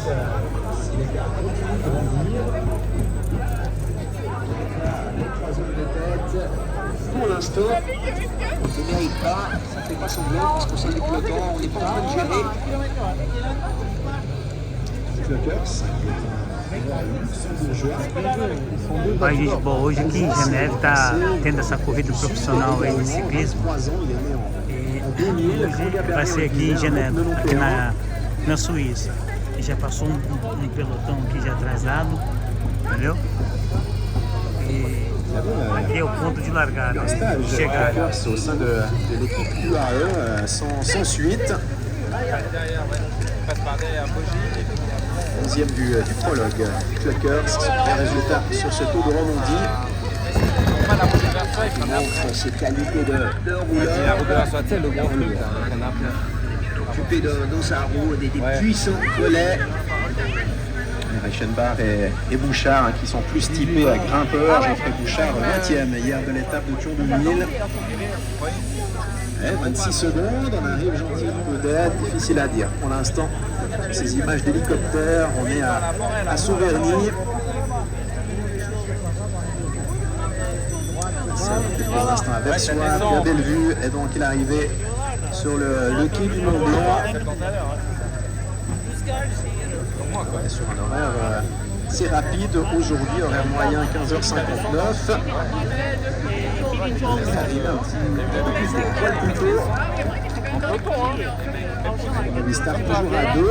Pour l'instant, on ne mérite pas, ça ne fait pas semblant parce qu'au sein du peloton, on n'est pas en train de gérer. Bom, hoje aqui em Geneve está tendo essa corrida profissional aí de ciclismo. E hoje vai ser aqui em Geneve, aqui na Suíça. E já passou um pelotão aqui já atrasado, entendeu? E aqui é o ponto de largada, de chegada. Au sein de l'équipe UAE sans suite. 11e du prologue. Cluckers, un résultat sur ce tour de Romandie. Il montre ses qualités de rouleur. Occupé dans sa roue des puissants relais. Reichenbach et Bouchard qui sont plus typés grimpeurs. Geoffrey Bouchard 20e hier de l'étape de Tour de 1000. 26 secondes, on arrive gentiment peut-être, difficile à dire. Pour l'instant, ces images d'hélicoptère, on est à Sauverny. Pour l'instant à Versoix, Pierre Bellevue est donc l'arrivée sur le quai du Mont Blanc. On est sur un horaire assez rapide aujourd'hui, horaire moyen 15h59. Il start toujours à 2.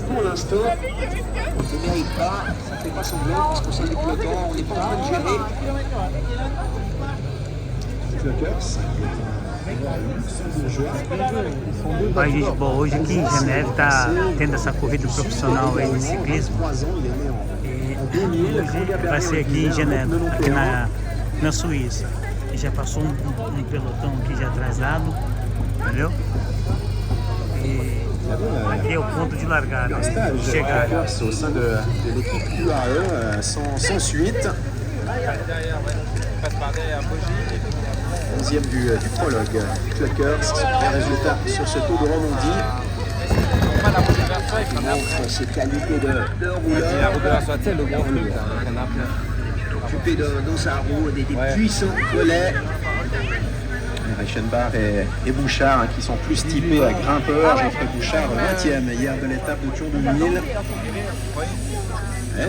Pour l'instant, on ne mérite pas, ça ne fait pas semblant parce qu'au sein du peloton, on n'est pas en train de gérer. Bom, hoje aqui em Geneve está tendo essa corrida profissional aí de ciclismo. E hoje vai ser aqui em Geneve, aqui na Suíça. E já passou um pelotão aqui já atrasado, entendeu? E aqui é o ponto de largada, de chegada. Au sein de l'équipe UAE sans suite. 11e du prologue. Cluckers, un résultat sur ce tour de Romandie. Il montre ses qualités de rouleur. Occupé dans sa roue des puissants relais. Reichenbach et Bouchard qui sont plus typés grimpeurs. Geoffrey Bouchard 20e hier de l'étape de Tour de 1000.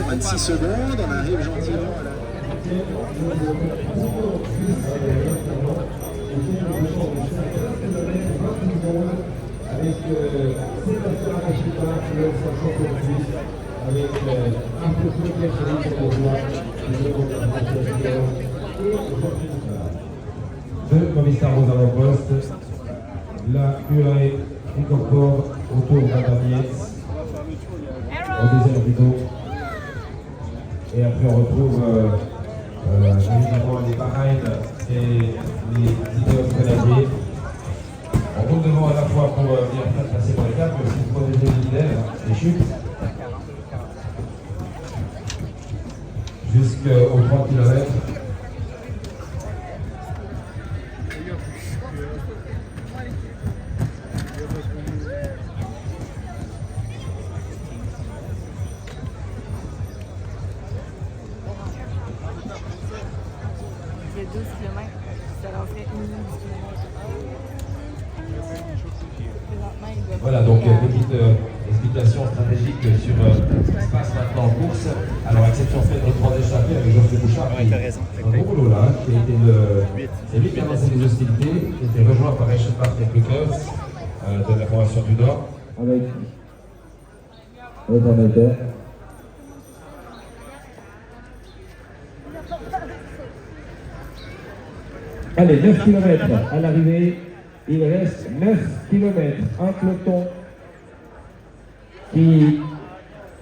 26 secondes, on arrive gentiment à la... Avec Sébastien Rachita, le 568, avec un peu plus de deux commissaires aux avant-postes. La UAE incorpore autour d'Adam Yates au deuxième rideau. Et après on retrouve évidemment les Bahreïn et les Ineos Canadiens. On roule devant à la fois pour bien passer pour l'étape, mais aussi pour protéger les leaders, les chutes. Jusqu'aux 3 km. Il y a 12 km, ça leur fait 1 minute 10 km. Voilà, donc petite explication stratégique sur ce qui se passe maintenant en course. Alors, exception faite de 3 échappées avec Geoffrey Bouchard, qui un bon boulot là, qui a été celui qui a lancé les hostilités, qui a été rejoint par Reichenbach et Cluckers de la formation du Nord. Avec un équerre. Allez, 9 km à l'arrivée. Il reste 9 km. Un peloton qui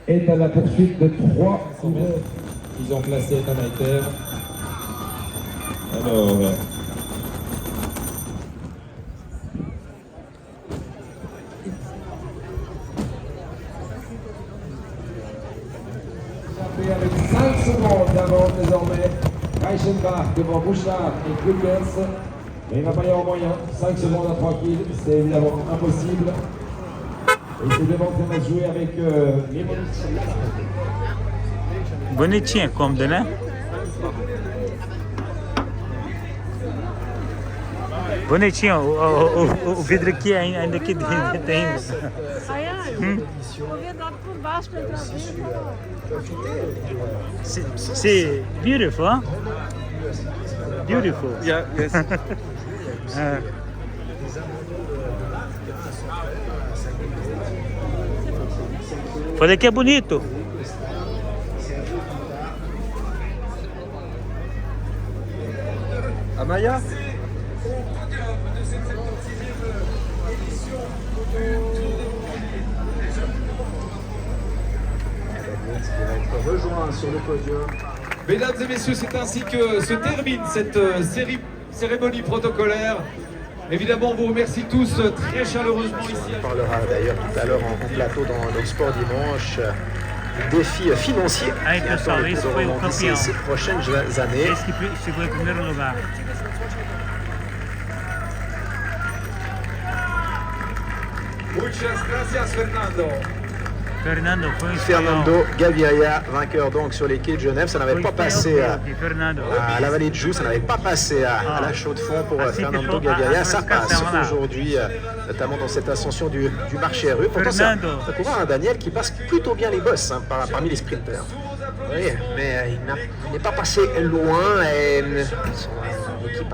est à la poursuite de 3 coureurs. Ils ont placé Ethan Hayter. Alors... avec 5 secondes d'avance désormais. Reichenbach devant Bouchard et Klukens. Mais il ne va pas y avoir moyen. 5 secondes à tranquille, c'est évidemment impossible. Et c'est devant qu'on va jouer avec les Bonitinha, cômodo, né? Bonitinho, o vidro aqui ainda aqui dentro tem. Aí, vou ver dado por baixo para entrar dentro. C'est beautiful, hein? Beautiful. Yeah, yes. Falei que é bonito. Amaya? Rejoint sur le podium. Mesdames et messieurs, c'est ainsi que se termine cette cérémonie protocolaire. Évidemment, on vous remercie tous très chaleureusement ici. On parlera d'ailleurs tout à l'heure en plateau dans notre sport dimanche du défi financier Aí, pessoal, esse foi o campeão. ces prochaines années. Esse que chegou em primeiro lugar. Muchas gracias, Fernando. Fernando foi Fernando Gaviria, vainqueur donc sur l'équipe de Genève, ça n'avait pas passé à la vallée de Joux, ça n'avait pas passé à la chaux de fond pour Fernando Gaviria, ça passe aujourd'hui, notamment dans cette ascension du marché rue. Pourtant, c'est un coureur, Daniel, qui passe plutôt bien les bosses parmi les sprinters. Oui, mais il n'est pas passé loin et son équipe